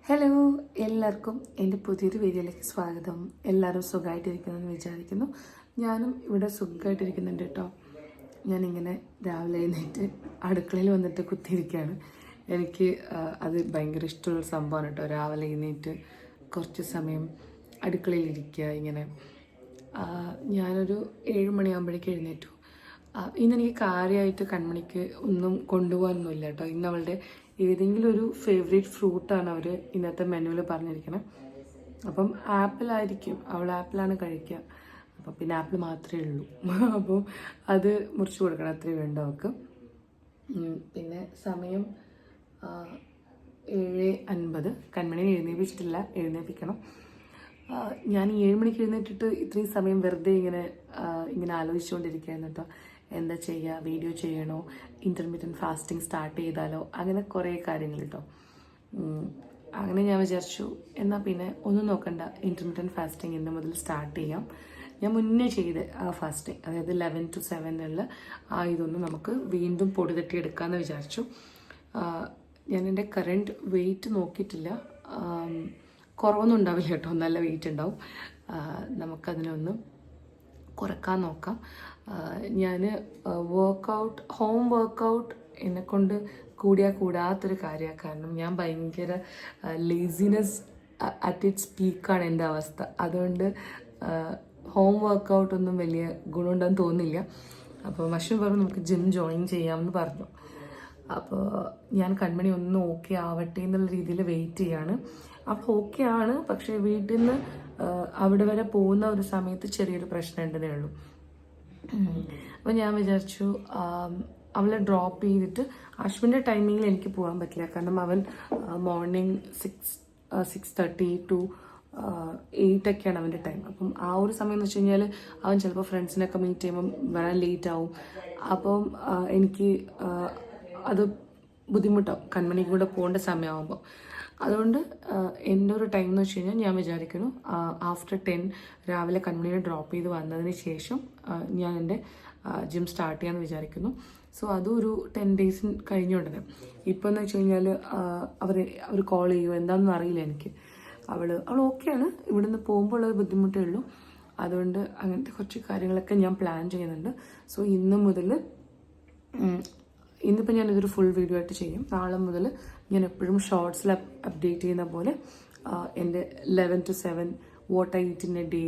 Hello, എല്ലാവർക്കും എൻ്റെ പുതിയൊരു വീഡിയോയിലേക്ക് സ്വാഗതം. എല്ലാവരും സുഖമായിട്ടിരിക്കുന്നെന്ന് വിചാരിക്കുന്നു. ഞാനും ഇവിടെ സുഖമായിട്ടിരിക്കുന്നുണ്ട് കേട്ടോ. ഞാനിങ്ങനെ രാവിലെ എഴുന്നേറ്റ് അടുക്കളയിൽ വന്നിട്ട് കുത്തിയിരിക്കുകയാണ്. എനിക്ക് അത് ഭയങ്കര ഇഷ്ടമുള്ളൊരു സംഭവമാണ് കേട്ടോ. രാവിലെ എഴുന്നേറ്റ് കുറച്ച് സമയം അടുക്കളയിലിരിക്കുക ഇങ്ങനെ. ഞാനൊരു 7 മണിയാകുമ്പോഴേക്കും എഴുന്നേറ്റു. ഇന്നെനിക്ക് കാര്യമായിട്ട് കൺമണിക്ക് ഒന്നും കൊണ്ടുപോകാനൊന്നുമില്ല കേട്ടോ. ഇന്ന് അവളുടെ ഏതെങ്കിലും ഒരു ഫേവറേറ്റ് ഫ്രൂട്ടാണ് അവർ ഇന്നത്തെ മെനുവിൽ പറഞ്ഞിരിക്കുന്നത്. അപ്പം ആപ്പിളായിരിക്കും, അവൾ ആപ്പിളാണ് കഴിക്കുക. അപ്പം പിന്നെ ആപ്പിൾ മാത്രമേ ഉള്ളൂ. അപ്പം അത് മുറിച്ച് കൊടുക്കണം, അത്രയും വേണ്ട അവൾക്ക്. പിന്നെ സമയം 7:50. കൺമണിനെ എഴുന്നേൽപ്പിച്ചിട്ടില്ല, എഴുന്നേൽപ്പിക്കണം. ഞാൻ 7 മണിക്ക് എഴുന്നേറ്റിട്ട് ഇത്രയും സമയം വെറുതെ ഇങ്ങനെ ആലോചിച്ചുകൊണ്ടിരിക്കുകയായിരുന്നു കേട്ടോ. എന്താ ചെയ്യുക, വീഡിയോ ചെയ്യണോ, ഇൻ്റർമീഡിയറ്റ് ഫാസ്റ്റിംഗ് സ്റ്റാർട്ട് ചെയ്താലോ, അങ്ങനെ കുറേ കാര്യങ്ങൾ കേട്ടോ. അങ്ങനെ ഞാൻ വിചാരിച്ചു എന്നാൽ പിന്നെ ഒന്നും നോക്കണ്ട, ഇൻ്റർമീഡിയറ്റ് ഫാസ്റ്റിംഗ് ഇന്ന് മുതൽ സ്റ്റാർട്ട് ചെയ്യാം. ഞാൻ മുന്നേ ചെയ്ത് ആ ഫാസ്റ്റിംഗ്, അതായത് 11 to 7 ഇതൊന്നും നമുക്ക് വീണ്ടും പൊടി തട്ടിയെടുക്കാമെന്ന് വിചാരിച്ചു. ഞാൻ എൻ്റെ കറൻറ്റ് വെയിറ്റ് നോക്കിയിട്ടില്ല. കുറവൊന്നും ഉണ്ടാവില്ല കേട്ടോ, നല്ല വെയിറ്റ് ഉണ്ടാവും. നമുക്കതിനൊന്ന് കുറക്കാൻ നോക്കാം. ഞാൻ ഹോം വർക്കൗട്ട് എന്നെക്കൊണ്ട് കൂടാത്തൊരു കാര്യമാണ്. കാരണം ഞാൻ ഭയങ്കര ലേസിനെസ് അറ്റ് ഇറ്റ്സ് പീക്കാണ് എൻ്റെ അവസ്ഥ. അതുകൊണ്ട് ഹോം വർക്കൗട്ടൊന്നും വലിയ ഗുണമുണ്ടെന്ന് തോന്നുന്നില്ല. അപ്പോൾ മഷും പറഞ്ഞു നമുക്ക് ജിം ജോയിൻ ചെയ്യാമെന്ന് പറഞ്ഞു. അപ്പോൾ ഞാൻ കൺമണി ഒന്ന് ഓക്കെ ആവട്ടെ എന്നുള്ള രീതിയിൽ വെയിറ്റ് ചെയ്യാണ്. അപ്പോൾ ഓക്കെ ആണ്, പക്ഷേ വീട്ടിൽ നിന്ന് അവിടെ വരെ പോകുന്ന ഒരു സമയത്ത് ചെറിയൊരു പ്രശ്നം ഉണ്ടെന്നേ ഉള്ളൂ. അപ്പോൾ ഞാൻ വിചാരിച്ചു അവളെ ഡ്രോപ്പ് ചെയ്തിട്ട് അശ്വിൻ്റെ ടൈമിങ്ങിൽ എനിക്ക് പോകാൻ പറ്റില്ല. കാരണം അവൻ മോർണിംഗ് 6:30 to 8 അവൻ്റെ ടൈം. അപ്പം ആ ഒരു സമയം എന്ന് വെച്ച് കഴിഞ്ഞാൽ അവൻ ചിലപ്പോൾ ഫ്രണ്ട്സിനൊക്കെ മീറ്റ് ചെയ്യുമ്പം വരാൻ ലേറ്റ് ആവും. അപ്പം എനിക്ക് അത് ബുദ്ധിമുട്ടാവും കൺമണിക്ക് കൂടെ പോകേണ്ട സമയമാകുമ്പോൾ. അതുകൊണ്ട് എൻ്റെ ഒരു ടൈം എന്ന് വെച്ച് കഴിഞ്ഞാൽ ഞാൻ വിചാരിക്കുന്നു ആഫ്റ്റർ 10 രാവിലെ കൺമണിയെ ഡ്രോപ്പ് ചെയ്ത് വന്നതിന് ശേഷം ഞാൻ എൻ്റെ ജിം സ്റ്റാർട്ട് ചെയ്യാമെന്ന് വിചാരിക്കുന്നു. സോ അതൊരു 10 days കഴിഞ്ഞുകൊണ്ടത്. ഇപ്പോൾ എന്ന് വെച്ച് കഴിഞ്ഞാൽ അവർ കോൾ ചെയ്യുമോ എന്താണെന്ന് അറിയില്ല എനിക്ക്. അവൾ ഓക്കെയാണ്, ഇവിടുന്ന് പോകുമ്പോൾ ഉള്ളത് ബുദ്ധിമുട്ടേ ഉള്ളൂ. അതുകൊണ്ട് അങ്ങനത്തെ കുറച്ച് കാര്യങ്ങളൊക്കെ ഞാൻ പ്ലാൻ ചെയ്യുന്നുണ്ട്. സോ ഇന്നിപ്പോൾ ഞാനിതൊരു ഫുൾ വീഡിയോ ആയിട്ട് ചെയ്യും. നാളെ മുതൽ ഞാൻ എപ്പോഴും ഷോർട്സിൽ അപ്ഡേറ്റ് ചെയ്യുന്ന പോലെ എൻ്റെ 11 to 7 what I eat in A day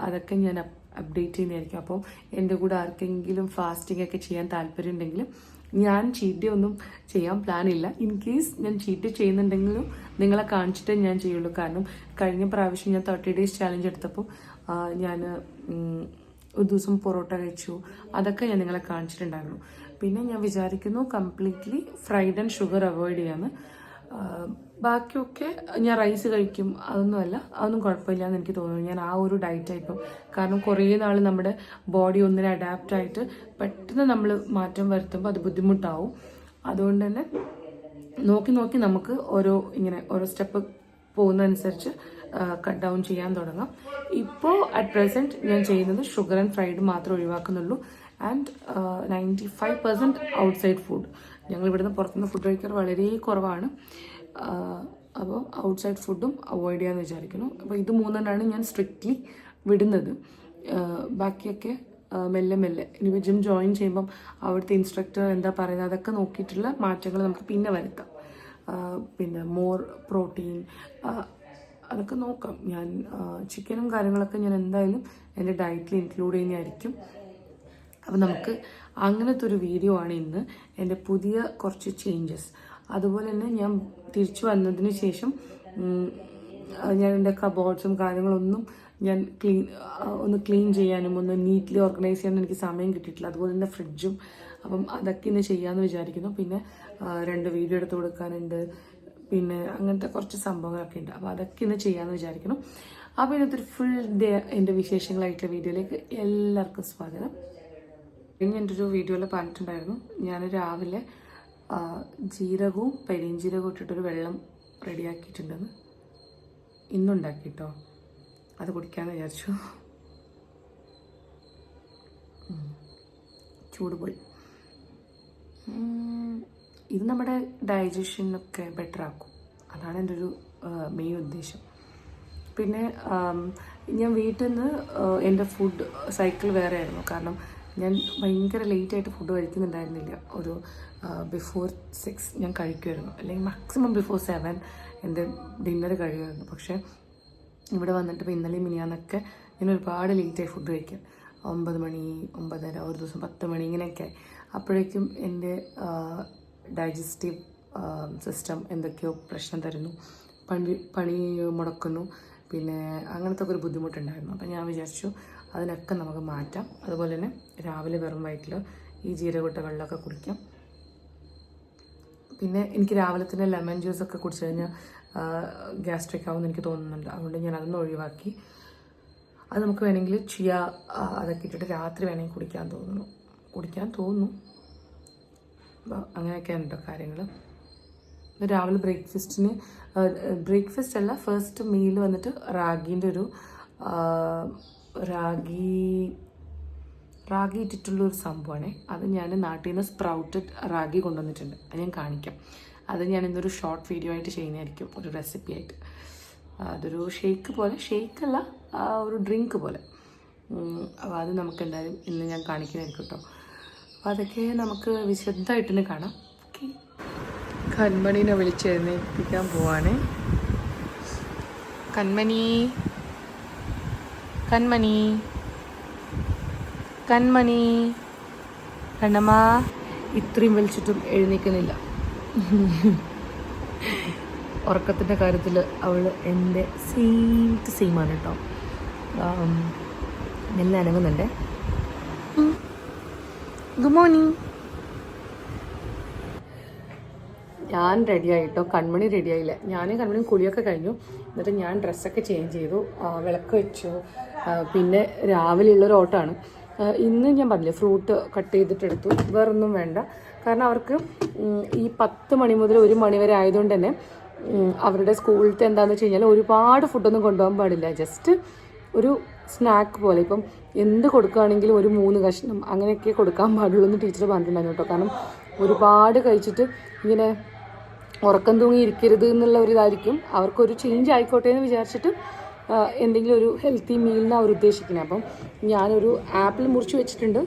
അതൊക്കെ ഞാൻ അപ്ഡേറ്റ് ചെയ്യുന്നതായിരിക്കും. അപ്പം എൻ്റെ കൂടെ ആർക്കെങ്കിലും ഫാസ്റ്റിംഗ് ഒക്കെ ചെയ്യാൻ താല്പര്യം ഉണ്ടെങ്കിൽ, ഞാൻ ചീറ്റ് ഡേ ഒന്നും ചെയ്യാൻ പ്ലാനില്ല. ഇൻ കേസ് ഞാൻ ചീറ്റ് ചെയ്യുന്നുണ്ടെങ്കിലും നിങ്ങളെ കാണിച്ചിട്ടേ ഞാൻ ചെയ്യുള്ളൂ. കാരണം കഴിഞ്ഞ പ്രാവശ്യം ഞാൻ 30 days ചാലഞ്ച് എടുത്തപ്പോൾ ഞാൻ ഒരു ദിവസം പൊറോട്ട കഴിച്ചു. അതൊക്കെ ഞാൻ നിങ്ങളെ കാണിച്ചിട്ടുണ്ടായിരുന്നു. പിന്നെ ഞാൻ വിചാരിക്കുന്നു completely fried and sugar avoid ചെയ്യാന്ന്. ബാക്കിയൊക്കെ ഞാൻ റൈസ് കഴിക്കും, അതൊന്നും കുഴപ്പമില്ല എന്ന് എനിക്ക് തോന്നുന്നു. ഞാൻ ആ ഒരു ഡയറ്റാണ് ഇപ്പം. കാരണം കുറേ നാൾ നമ്മുടെ ബോഡി ഒന്നിനെ അഡാപ്റ്റ് ആയിട്ട് പെട്ടെന്ന് നമ്മൾ മാറ്റം വരുത്തുമ്പോൾ അത് ബുദ്ധിമുട്ടാവും. അതുകൊണ്ട് തന്നെ നോക്കി നമുക്ക് ഓരോ സ്റ്റെപ്പ് പോകുന്നതനുസരിച്ച് കട്ട് ഡൗൺ ചെയ്യാൻ തുടങ്ങാം. ഇപ്പോൾ അറ്റ് പ്രസൻറ്റ് ഞാൻ ചെയ്യുന്നത് ഷുഗർ ആൻഡ് ഫ്രൈഡ് മാത്രമേ ഒഴിവാക്കുന്നുള്ളൂ. And 95% outside food. ഞങ്ങൾ ഇവിടുന്ന് പുറത്തുനിന്ന് ഫുഡ് കഴിക്കാറ് വളരെ കുറവാണ്. അപ്പോൾ ഔട്ട്സൈഡ് ഫുഡും അവോയ്ഡ് ചെയ്യാമെന്ന് വിചാരിക്കുന്നു. അപ്പോൾ ഇത് മൂന്നെണ്ണമാണ് ഞാൻ സ്ട്രിക്റ്റ്ലി വിടുന്നത്. ബാക്കിയൊക്കെ മെല്ലെ ഇനി ജിം ജോയിൻ ചെയ്യുമ്പം അവിടുത്തെ ഇൻസ്ട്രക്ടർ എന്താ പറയുന്നത് അതൊക്കെ നോക്കിയിട്ടുള്ള മാറ്റങ്ങൾ നമുക്ക് പിന്നെ വരുത്താം. പിന്നെ മോർ പ്രോട്ടീൻ അതൊക്കെ നോക്കാം. ഞാൻ ചിക്കനും കാര്യങ്ങളൊക്കെ ഞാൻ എന്തായാലും എൻ്റെ ഡയറ്റിൽ ഇൻക്ലൂഡ് ചെയ്യുന്നതായിരിക്കും. അപ്പം നമുക്ക് അങ്ങനത്തെ ഒരു വീഡിയോ ആണ് ഇന്ന്, എൻ്റെ പുതിയ കുറച്ച് ചേഞ്ചസ്. അതുപോലെ തന്നെ ഞാൻ തിരിച്ചു വന്നതിന് ശേഷം ഞാൻ എൻ്റെ കബോർഡ്സും കാര്യങ്ങളൊന്നും ഞാൻ ക്ലീൻ ചെയ്യാനും ഒന്ന് നീറ്റ്ലി ഓർഗനൈസ് ചെയ്യാനും എനിക്ക് സമയം കിട്ടിയിട്ടില്ല. അതുപോലെ തന്നെ ഫ്രിഡ്ജും. അപ്പം അതൊക്കെ ഇന്ന് ചെയ്യാമെന്ന് വിചാരിക്കുന്നു. പിന്നെ 2 വീഡിയോ എടുത്ത് കൊടുക്കാനുണ്ട്. പിന്നെ അങ്ങനത്തെ കുറച്ച് സംഭവങ്ങളൊക്കെ ഉണ്ട്. അപ്പോൾ അതൊക്കെ ഇന്ന് ചെയ്യാമെന്ന് വിചാരിക്കണം. അപ്പോൾ ഇന്നത്തെ ഒരു ഫുൾ ഡേ എൻ്റെ വിശേഷങ്ങളായിട്ടുള്ള വീഡിയോയിലേക്ക് എല്ലാവർക്കും സ്വാഗതം. ഇനി എൻ്റെ ഒരു വീഡിയോയിൽ പറഞ്ഞിട്ടുണ്ടായിരുന്നു, ഞാൻ രാവിലെ ജീരകവും പെരിഞ്ജീരകവും ഇട്ടിട്ടൊരു വെള്ളം റെഡിയാക്കിയിട്ടുണ്ടെന്ന്. ഇന്നുണ്ടാക്കിട്ടോ, അത് കുടിക്കാമെന്ന് വിചാരിച്ചു. ചൂട് പോയി. ഇത് നമ്മുടെ ഡൈജഷനൊക്കെ ബെറ്റർ ആക്കും. അതാണ് എൻ്റെ ഒരു മെയിൻ ഉദ്ദേശം. പിന്നെ ഞാൻ വീട്ടിൽ നിന്ന് എൻ്റെ ഫുഡ് സൈക്കിൾ വേറെ ആയിരുന്നു. കാരണം ഞാൻ ഭയങ്കര ലേറ്റായിട്ട് ഫുഡ് കഴിക്കുന്നുണ്ടായിരുന്നില്ല. ഒരു ബിഫോർ 6 ഞാൻ കഴിക്കുമായിരുന്നു, അല്ലെങ്കിൽ മാക്സിമം ബിഫോർ 7 എൻ്റെ ഡിന്നർ കഴിയുമായിരുന്നു. പക്ഷേ ഇവിടെ വന്നിട്ട് ഇപ്പോൾ ഇന്നലെയും മിനിയാന്നൊക്കെ ഞാൻ ഒരുപാട് ലേറ്റായി ഫുഡ് കഴിക്കാൻ. 9 മണി, 9:30, ഒരു ദിവസം 10 മണി ഇങ്ങനെയൊക്കെ. അപ്പോഴേക്കും എൻ്റെ ഡൈജസ്റ്റീവ് സിസ്റ്റം എന്തൊക്കെയോ പ്രശ്നം തരുന്നു, പണി മുടക്കുന്നു, പിന്നെ അങ്ങനത്തെ ഒക്കെ ഒരു ബുദ്ധിമുട്ടുണ്ടായിരുന്നു. അപ്പോൾ ഞാൻ വിചാരിച്ചു അതിനൊക്കെ നമുക്ക് മാറ്റാം. അതുപോലെ തന്നെ രാവിലെ വെറും വയറ്റിൽ ഈ ജീരകട്ട വെള്ളമൊക്കെ കുടിക്കാം. പിന്നെ എനിക്ക് രാവിലെ തന്നെ ലെമൺ ജ്യൂസൊക്കെ കുടിച്ചു കഴിഞ്ഞാൽ ഗ്യാസ്ട്രിക് ആവുമെന്ന് എനിക്ക് തോന്നുന്നുണ്ട്. അതുകൊണ്ട് ഞാൻ അതൊന്നും ഒഴിവാക്കി. അത് നമുക്ക് വേണമെങ്കിൽ അതൊക്കെ ഇട്ടിട്ട് രാത്രി വേണമെങ്കിൽ കുടിക്കാൻ തോന്നുന്നു. അപ്പോൾ അങ്ങനെയൊക്കെയാണ് കേട്ടോ കാര്യങ്ങൾ. രാവിലെ ബ്രേക്ക്ഫാസ്റ്റ് അല്ല, ഫസ്റ്റ് മീൽ വന്നിട്ട് റാഗീൻ്റെ ഒരു റാഗി ഇട്ടിട്ടുള്ളൊരു സംഭവമാണ്. അത് ഞാൻ നാട്ടിൽ നിന്ന് സ്പ്രൗട്ടഡ് റാഗി കൊണ്ടുവന്നിട്ടുണ്ട്. അത് ഞാൻ കാണിക്കാം. അത് ഞാൻ ഇന്നൊരു ഷോർട്ട് വീഡിയോ ആയിട്ട് ചെയ്യുന്നതായിരിക്കും, ഒരു റെസിപ്പി ആയിട്ട്. അതൊരു ഷേക്കല്ല, ഒരു ഡ്രിങ്ക് പോലെ. അപ്പോൾ അത് നമുക്ക് എന്തായാലും ഇന്ന് ഞാൻ കാണിക്കുന്നതായിരിക്കും കേട്ടോ. അപ്പോൾ അതൊക്കെ നമുക്ക് വിശദമായിട്ട് തന്നെ കാണാം. ഓക്കെ, കൺമണീനെ വിളിച്ചെഴുന്നേൽപ്പിക്കാൻ പോവാണ്. കൺമണി കണ്ണമ്മ ഇത്രയും വിളിച്ചിട്ടും എഴുന്നേൽക്കുന്നില്ല. ഉറക്കത്തിൻ്റെ കാര്യത്തിൽ അവൾ എൻ്റെ സെയിമാണ് കേട്ടോ. നല്ല അനങ്ങുന്നുണ്ട്. Good morning. ഞാൻ റെഡിയായിട്ടോ, കൺമണി റെഡിയായില്ല. ഞാനും കൺമണിയും കുളിയൊക്കെ കഴിഞ്ഞു. എന്നിട്ട് ഞാൻ ഡ്രസ്സൊക്കെ ചേഞ്ച് ചെയ്തു, വിളക്ക് വെച്ചു. പിന്നെ രാവിലെയുള്ളൊരു ഓട്ടമാണ്. ഇന്ന് ഞാൻ പറഞ്ഞില്ലേ, ഫ്രൂട്ട് കട്ട് ചെയ്തിട്ടെടുത്തു. വേറൊന്നും വേണ്ട. കാരണം അവർക്ക് ഈ 10 മണി മുതൽ 1 മണി വരെ ആയതുകൊണ്ട് തന്നെ അവരുടെ സ്കൂളിലത്തെ എന്താണെന്ന് വെച്ച് കഴിഞ്ഞാൽ ഒരുപാട് ഫുഡൊന്നും കൊണ്ടുപോകാൻ പാടില്ല. ജസ്റ്റ് ഒരു സ്നാക്ക് പോലെ. ഇപ്പം എന്ത് കൊടുക്കുകയാണെങ്കിലും ഒരു 3 കഷ്ണം അങ്ങനെയൊക്കെ കൊടുക്കാൻ പാടുള്ളൂ എന്ന് ടീച്ചർ പറഞ്ഞിട്ടുണ്ടായിരുന്നു കേട്ടോ. കാരണം ഒരുപാട് കഴിച്ചിട്ട് ഇങ്ങനെ ഉറക്കം തൂങ്ങി ഇരിക്കരുത് എന്നുള്ള ഒരു ഇതായിരിക്കും. അവർക്കൊരു ചേഞ്ച് ആയിക്കോട്ടെ എന്ന് വിചാരിച്ചിട്ട് എന്തെങ്കിലും ഒരു ഹെൽത്തി മീലിനാണ് അവർ ഉദ്ദേശിക്കുന്നത്. അപ്പം ഞാനൊരു ആപ്പിൾ മുറിച്ച് വെച്ചിട്ടുണ്ട്,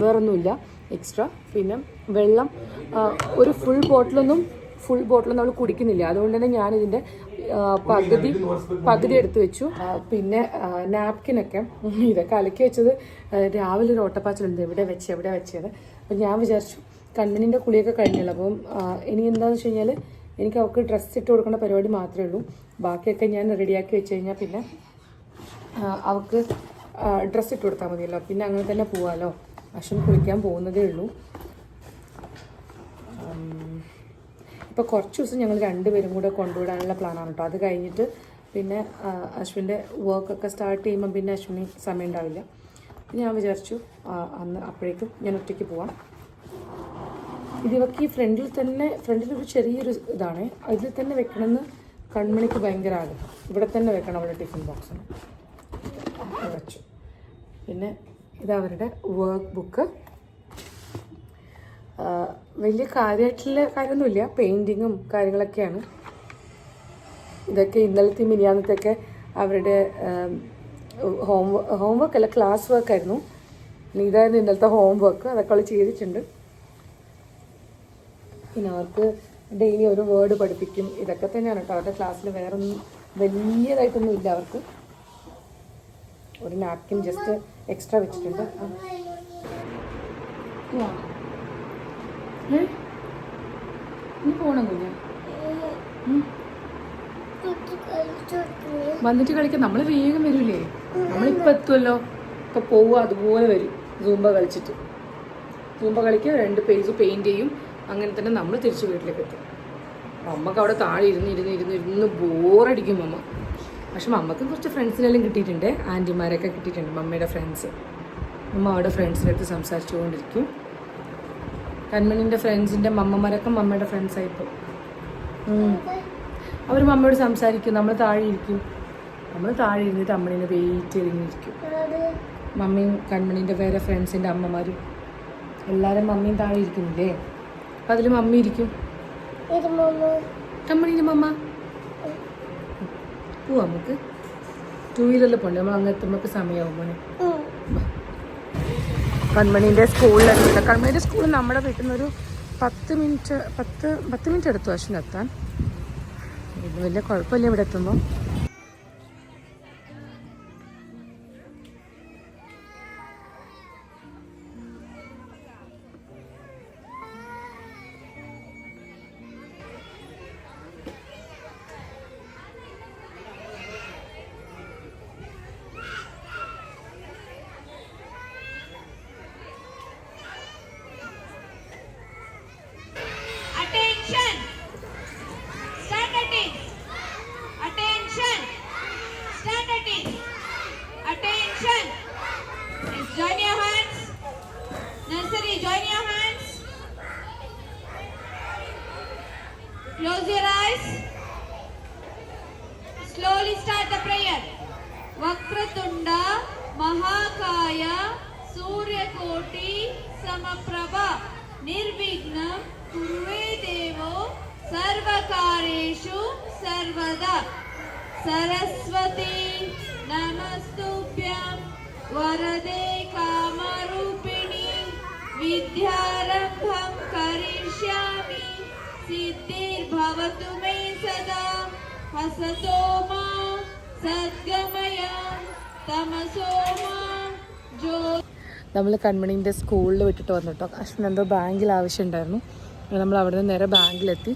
വേറൊന്നുമില്ല എക്സ്ട്രാ. പിന്നെ വെള്ളം ഒരു ഫുൾ ബോട്ടിലൊന്നും അവൾ കുടിക്കുന്നില്ല. അതുകൊണ്ട് തന്നെ ഞാനിതിൻ്റെ പകുതി എടുത്ത് വെച്ചു. പിന്നെ നാപ്കിനൊക്കെ ഇതൊക്കെ അലക്കി വെച്ചത് രാവിലെ ഒരു ഓട്ടപ്പാച്ചിലുണ്ട്, എവിടെ വെച്ചത്. അപ്പം ഞാൻ വിചാരിച്ചു കണ്ണിൻ്റെ കുളിയൊക്കെ കഴിഞ്ഞല്ലോ. അപ്പം ഇനി എന്താണെന്ന് വെച്ച് കഴിഞ്ഞാൽ എനിക്ക് അവൾക്ക് ഡ്രസ്സ് ഇട്ട് കൊടുക്കേണ്ട പരിപാടി മാത്രമേ ഉള്ളൂ. ബാക്കിയൊക്കെ ഞാൻ റെഡിയാക്കി വെച്ച് കഴിഞ്ഞാൽ പിന്നെ അവൾക്ക് ഡ്രസ്സ് ഇട്ട് കൊടുത്താൽ മതിയല്ലോ. പിന്നെ അങ്ങനെ തന്നെ പോവാമല്ലോ. അശ്വിൻ കുളിക്കാൻ പോകുന്നതേ ഉള്ളൂ. ഇപ്പോൾ കുറച്ച് ദിവസം ഞങ്ങൾ 2 പേരും കൂടെ കൊണ്ടുവിടാനുള്ള പ്ലാനാണ് കേട്ടോ. അത് കഴിഞ്ഞിട്ട് പിന്നെ അശ്വിൻ്റെ വർക്കൊക്കെ സ്റ്റാർട്ട് ചെയ്യുമ്പം പിന്നെ അശ്വിന് സമയം ഉണ്ടാവില്ല. ഞാൻ വിചാരിച്ചു അപ്പോഴേക്കും ഞാൻ ഒറ്റയ്ക്ക് പോവാം. ഇതിവർക്ക് ഈ ഫ്രണ്ടിലൊരു ചെറിയൊരു ഇതാണ്, അതിൽ തന്നെ വെക്കണമെന്ന് കൺമണിക്ക് ഭയങ്കര ആഗ്രഹം. ഇവിടെ തന്നെ വെക്കണം അവരുടെ ടിഫിൻ ബോക്സിന്. വെച്ചു. പിന്നെ ഇതവരുടെ വർക്ക് ബുക്ക്. വലിയ കാര്യമായിട്ടുള്ള കാര്യമൊന്നുമില്ല, പെയിൻറ്റിങ്ങും കാര്യങ്ങളൊക്കെയാണ്. ഇതൊക്കെ ഇന്നലത്തെ മിനിയാന്നത്തൊക്കെ അവരുടെ ഹോംവർക്ക് അല്ല, ക്ലാസ് വർക്കായിരുന്നു. ഇതായിരുന്നു ഇന്നലത്തെ ഹോംവർക്ക്. അതൊക്കെ അവൾ ചെയ്തിട്ടുണ്ട്. പിന്നെ അവർക്ക് ഡെയിലി ഒരു വേർഡ് പഠിപ്പിക്കും. ഇതൊക്കെ തന്നെയാണ് കേട്ടോ അവരുടെ ക്ലാസ്സിൽ. വേറൊന്നും വലിയതായിട്ടൊന്നും ഇല്ല അവർക്ക്. ഒരു നാപ്കിൻ ജസ്റ്റ് എക്സ്ട്രാ വെച്ചിട്ടുണ്ട്. ഇനി പോകണം കുഞ്ഞ്, വന്നിട്ട് കളിക്കാം. നമ്മൾ വേഗം വരില്ലേ, നമ്മളിപ്പോൾ എത്തുമല്ലോ. ഇപ്പോൾ പോവുക അതുപോലെ വരും. സൂംബ കളിച്ചിട്ട് സൂംബ കളിക്കുക, 2 പേജ് പെയിൻറ്റ് ചെയ്യും. അങ്ങനെ തന്നെ നമ്മൾ തിരിച്ച് വീട്ടിലേക്ക് എത്തും. അമ്മക്ക് അവിടെ താഴെ ഇരുന്ന് ബോറടിക്കും അമ്മ. പക്ഷെ അമ്മക്ക് കുറച്ച് ഫ്രണ്ട്സിനെല്ലാം കിട്ടിയിട്ടുണ്ട്, ആൻറ്റിമാരൊക്കെ കിട്ടിയിട്ടുണ്ട്, മമ്മയുടെ ഫ്രണ്ട്സ്. അമ്മ അവിടെ ഫ്രണ്ട്സിനടുത്ത് സംസാരിച്ചുകൊണ്ടിരിക്കും. കൺമണിൻ്റെ ഫ്രണ്ട്സിൻ്റെ മമ്മമാരൊക്കെ മമ്മയുടെ ഫ്രണ്ട്സായിപ്പോൾ. അവർ മമ്മയോട് സംസാരിക്കും. നമ്മൾ താഴെ ഇരിക്കും. നമ്മൾ താഴെ ഇരുന്നിട്ട് അമ്മണീനെ വെയിറ്റ് ചെയ്തിരിക്കും. മമ്മിയും കൺമണീൻ്റെ വേറെ ഫ്രണ്ട്സിൻ്റെ അമ്മമാരും എല്ലാവരും മമ്മിയും താഴെ ഇരിക്കുന്നില്ലേ. അപ്പം അതിൽ മമ്മി ഇരിക്കും, കൺമണീൻ്റെ മമ്മ. പോവാം നമുക്ക്. 2 വീലറിൽ പോകണ്ടേ, നമ്മൾ അങ്ങ് എത്തുമ്പോൾ സമയമാവും മോനെ. കൺമണീൻ്റെ സ്കൂളിലെത്തില്ല. കൺമണീൻ്റെ സ്കൂൾ നമ്മുടെ വീട്ടിൽ നിന്നൊരു 10 മിനിറ്റ് എടുത്തു അശ്വിനെത്താൻ. ഇത് വലിയ കുഴപ്പമില്ല ഇവിടെ എത്തുമ്പോൾ. Join your hands. Nursery, join your hands. Close your eyes. Slowly start the prayer. Vakratunda Mahakaya Suryakoti Samaprabha Nirvignam Kuruve Devo Sarvakareshu Sarvada Saraswati Namastubhyam वरदे कामरूपिणी विद्यारम्भं करिष्यामि सिद्धिर्भवतु मे सदा हसतो मा सद्गमय तमसो मा ज्यो. നമ്മൾ കൺമണീൻ്റെ സ്കൂളിൽ വിട്ടിട്ട് വന്നു കേട്ടോ. അശ്വിൻ എന്തോ ബാങ്കിൽ ആവശ്യമുണ്ടായിരുന്നു. നമ്മൾ അവിടെ നിന്ന് നേരെ ബാങ്കിലെത്തി.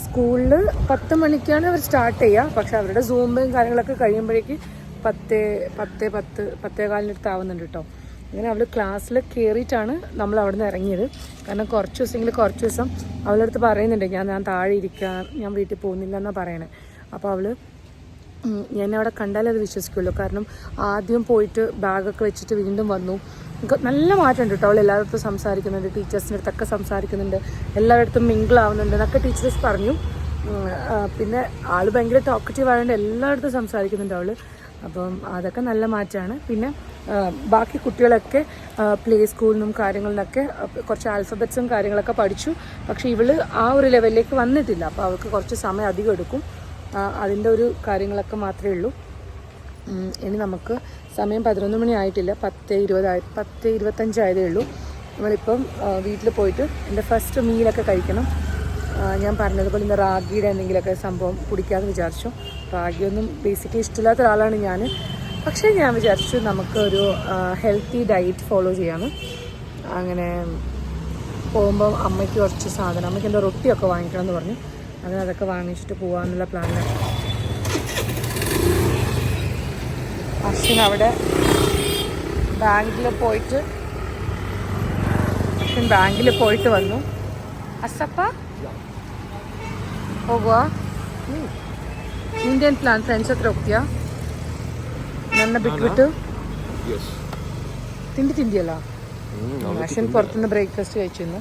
സ്കൂളിൽ 10 മണിക്കാണ് അവർ സ്റ്റാർട്ട് ചെയ്യുക. പക്ഷെ അവരുടെ സൂമ്പും കാര്യങ്ങളൊക്കെ കഴിയുമ്പോഴേക്ക് 10:15 ആവുന്നുണ്ട് കേട്ടോ. അങ്ങനെ അവൾ ക്ലാസ്സിൽ കയറിയിട്ടാണ് നമ്മൾ അവിടെ നിന്ന് ഇറങ്ങിയത്. കാരണം കുറച്ച് ദിവസം അവളുടെ അടുത്ത് പറയുന്നുണ്ട് ഞാൻ താഴെ ഇരിക്കുക, ഞാൻ വീട്ടിൽ പോകുന്നില്ല എന്നാണ് പറയണേ. അപ്പോൾ അവൾ എന്നെ അവിടെ കണ്ടാലേ അത് വിശ്വസിക്കുള്ളൂ. കാരണം ആദ്യം പോയിട്ട് ബാഗൊക്കെ വെച്ചിട്ട് വീണ്ടും വന്നു. നല്ല മാറ്റമുണ്ട് കേട്ടോ. അവൾ എല്ലായിടത്തും സംസാരിക്കുന്നുണ്ട്, ടീച്ചേഴ്സിൻ്റെ അടുത്തൊക്കെ സംസാരിക്കുന്നുണ്ട്, എല്ലായിടത്തും മിങ്കിൾ ആവുന്നുണ്ട് എന്നൊക്കെ ടീച്ചേഴ്സ് പറഞ്ഞു. പിന്നെ ആൾ ഭയങ്കര ടോക്കറ്റീവ് ആയതുകൊണ്ട് എല്ലായിടത്തും സംസാരിക്കുന്നുണ്ട് അവൾ. അപ്പം അതൊക്കെ നല്ല മാറ്റമാണ്. പിന്നെ ബാക്കി കുട്ടികളൊക്കെ പ്ലേ സ്കൂളിൽ നിന്നും കാര്യങ്ങളിൽ നിന്നൊക്കെ കുറച്ച് ആൽഫബറ്റ്സും കാര്യങ്ങളൊക്കെ പഠിച്ചു. പക്ഷേ ഇവൾ ആ ഒരു ലെവലിലേക്ക് വന്നിട്ടില്ല. അപ്പോൾ അവൾക്ക് കുറച്ച് സമയം അധികം എടുക്കും. അതിൻ്റെ ഒരു കാര്യങ്ങളൊക്കെ മാത്രമേ ഉള്ളൂ. ഇനി നമുക്ക് സമയം 11 മണി ആയിട്ടില്ല, 10:25 ആയതേ ഉള്ളൂ. നമ്മളിപ്പം വീട്ടിൽ പോയിട്ട് എൻ്റെ ഫസ്റ്റ് മീലൊക്കെ കഴിക്കണം. ഞാൻ പറഞ്ഞതുപോലെ ഇന്ന് റാഗിയുടെ എന്തെങ്കിലുമൊക്കെ സംഭവം കുടിക്കാമെന്ന് വിചാരിച്ചു. റാഗിയൊന്നും ബേസിക്കലി ഇഷ്ടമില്ലാത്ത ഒരാളാണ് ഞാൻ. പക്ഷേ ഞാൻ വിചാരിച്ചു നമുക്കൊരു ഹെൽത്തി ഡയറ്റ് ഫോളോ ചെയ്യാമെന്ന്. അങ്ങനെ പോകുമ്പോൾ അമ്മയ്ക്ക് കുറച്ച് സാധനം, അമ്മയ്ക്ക് എൻ്റെ റൊട്ടിയൊക്കെ വാങ്ങിക്കണം എന്ന് പറഞ്ഞു. അങ്ങനെ അതൊക്കെ വാങ്ങിച്ചിട്ട് പോകാമെന്നുള്ള പ്ലാനിലാണ്. അശ്വിൻ അവിടെ ബാങ്കിൽ പോയിട്ട് ವന്നു. ಅಸಪ್ಪ ಹೋಗುವ, ನಿಂದೇನು ಪ್ಲಾನ್? ಫ್ರೆಂಡ್ಸ್ ಹತ್ರ ಹೋಗ್ತೀಯಾ? ನನ್ನ ಬಿಟ್ಬಿಟ್ಟು തിണ്ടിയല്ല. അശ്വിൻ പുറത്തുനിന്ന് ബ്രേക്ക്ഫാസ്റ്റ് കഴിച്ചിരുന്നു.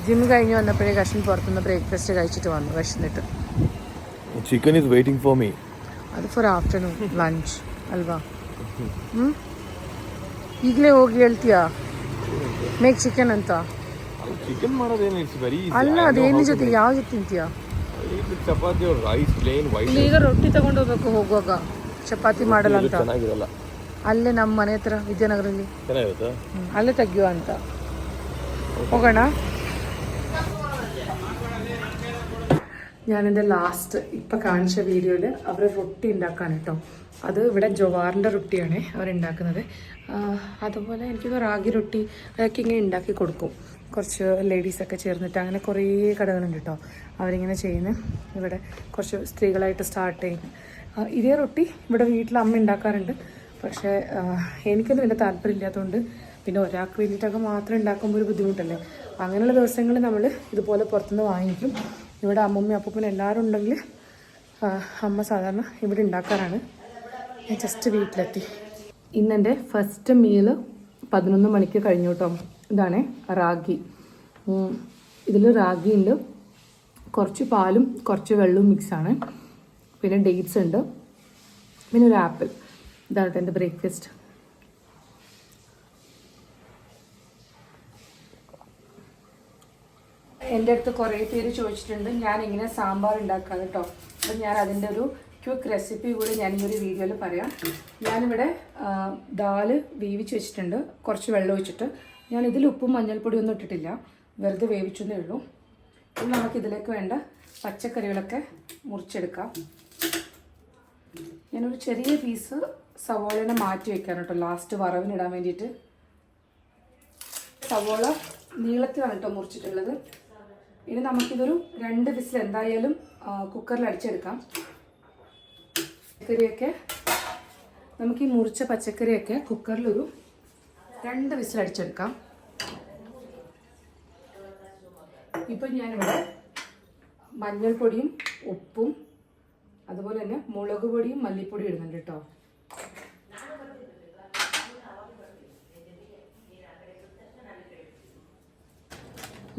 ജിം കഴിഞ്ഞ് വന്നപ്പോഴേക്ക് അശ്വിൻ പുറത്തുനിന്ന് ബ്രേക്ക്ഫാസ്റ്റ് കഴിച്ചിട്ട് വന്നു വിശന്നിട്ട്. Chicken is waiting for me. ಅದು ಫಾರ್ ಆಫ್ಟರ್ನೂನ್ ಲಂಚ್ ಅಲ್ವಾ? ಈಗಲೇ ಹೋಗಿ ಹೇಳ್ತೀಯಾ ಮೇಕ್ ಚಿಕನ್ ಅಂತ? ಚಿಕನ್ ಮಾಡೋದೇನು ಇಟ್ಸ್ ವೆರಿ ಈಸಿ. ಅಲ್ಲ, ಅದೇನು ಜೊತೆ ಯಾವ ಜೊತೆ ತಿಂತೀಯಾ? Chapati or rice plain white. ಈಗ ರೊಟ್ಟಿ ತಗೊಂಡು ಹೋಗ್ಬೇಕು ಹೋಗುವಾಗ, ಚಪಾತಿ ಮಾಡಲ್ಲ ಅಂತ. ಚೆನ್ನಾಗಿರಲ್ಲ. ಅಲ್ಲೇ ನಮ್ಮ ಮನೆ ಹತ್ರ ವಿದ್ಯಾನಗರಲ್ಲಿ ಚೆನ್ನಾಗಿರುತ್ತಾ? ಅಲ್ಲೇ ತೆಗಿಯುವ ಅಂತ. ಹೋಗೋಣ. ഞാനെൻ്റെ ലാസ്റ്റ് ഇപ്പം കാണിച്ച വീഡിയോയിൽ അവർ റൊട്ടി ഉണ്ടാക്കാൻ കേട്ടോ. അത് ഇവിടെ ജവാറിൻ്റെ റൊട്ടിയാണ് അവരുണ്ടാക്കുന്നത്. അതുപോലെ എനിക്കൊന്ന് റാഗി റൊട്ടി അതൊക്കെ ഇങ്ങനെ ഉണ്ടാക്കി കൊടുക്കും. കുറച്ച് ലേഡീസൊക്കെ ചേർന്നിട്ട് അങ്ങനെ കുറേ കടകളുണ്ട് കേട്ടോ അവരിങ്ങനെ ചെയ്യുന്നത്. ഇവിടെ കുറച്ച് സ്ത്രീകളായിട്ട് സ്റ്റാർട്ട് ചെയ്യുന്നത്. ഇതേ റൊട്ടി ഇവിടെ വീട്ടിൽ അമ്മ ഉണ്ടാക്കാറുണ്ട്. പക്ഷേ എനിക്കൊന്നും വലിയ താല്പര്യമില്ലാത്തതുകൊണ്ട് പിന്നെ ഒരാൾക്ക് വേണ്ടിയിട്ടൊക്കെ മാത്രം ഉണ്ടാക്കുമ്പോൾ ഒരു ബുദ്ധിമുട്ടല്ലേ. അങ്ങനെയുള്ള ദിവസങ്ങളിൽ നമ്മൾ ഇതുപോലെ പുറത്തുനിന്ന് വാങ്ങിക്കും. ഇവിടെ അമ്മമ്മയും അപ്പൂപ്പനും എല്ലാവരും ഉണ്ടെങ്കിൽ അമ്മ സാധാരണ ഇവിടെ ഉണ്ടാക്കാറാണ്. ഞാൻ ജസ്റ്റ് വീട്ടിലെത്തി. ഇന്നെൻ്റെ ഫസ്റ്റ് മീല് 11 മണിക്ക് കഴിഞ്ഞു കേട്ടോ. ഇതാണ് റാഗി. ഇതിൽ റാഗി ഉണ്ട്, കുറച്ച് പാലും കുറച്ച് വെള്ളവും മിക്സാണ്. പിന്നെ ഡേറ്റ്സ് ഉണ്ട്, പിന്നെ ഒരു ആപ്പിൾ. ഇതാണ് എൻ്റെ ബ്രേക്ക്ഫാസ്റ്റ്. എൻ്റെ അടുത്ത് കുറേ പേര് ചോദിച്ചിട്ടുണ്ട് ഞാൻ ഇങ്ങനെ സാമ്പാർ ഉണ്ടാക്കാന്ന് കേട്ടോ. അപ്പം ഞാൻ അതിൻ്റെ ഒരു ക്വിക്ക് റെസിപ്പി കൂടി ഞാൻ ഈ ഒരു വീഡിയോയിൽ പറയാം. ഞാനിവിടെ ദാല് വേവിച്ച് വെച്ചിട്ടുണ്ട്, കുറച്ച് വെള്ളം ഒഴിച്ചിട്ട്. ഞാൻ ഇതിൽ ഉപ്പും മഞ്ഞൾപ്പൊടിയും ഒന്നും ഇട്ടിട്ടില്ല, വെറുതെ വേവിച്ചെന്നേ ഉള്ളൂ. ഇനി നമുക്കിതിലേക്ക് വേണ്ട പച്ചക്കറികളൊക്കെ മുറിച്ചെടുക്കാം. ഞാനൊരു ചെറിയ പീസ് സവോളനെ മാറ്റി വെക്കാൻ കേട്ടോ, ലാസ്റ്റ് വറവിനിടാൻ വേണ്ടിയിട്ട്. സവോള നീളത്തിലാണ് കേട്ടോ മുറിച്ചിട്ടുള്ളത്. ഇനി നമുക്കിതൊരു 2 വിസിൽ എന്തായാലും കുക്കറിൽ അടിച്ചെടുക്കാം. പച്ചക്കറിയൊക്കെ നമുക്ക് ഈ മുറിച്ച പച്ചക്കറിയൊക്കെ കുക്കറിലൊരു 2 വിസിൽ അടിച്ചെടുക്കാം. ഇപ്പം ഞാനിവിടെ മഞ്ഞൾപ്പൊടിയും ഉപ്പും അതുപോലെ തന്നെ മുളക് പൊടിയും മല്ലിപ്പൊടിയും ഇടുന്നുണ്ട് കേട്ടോ.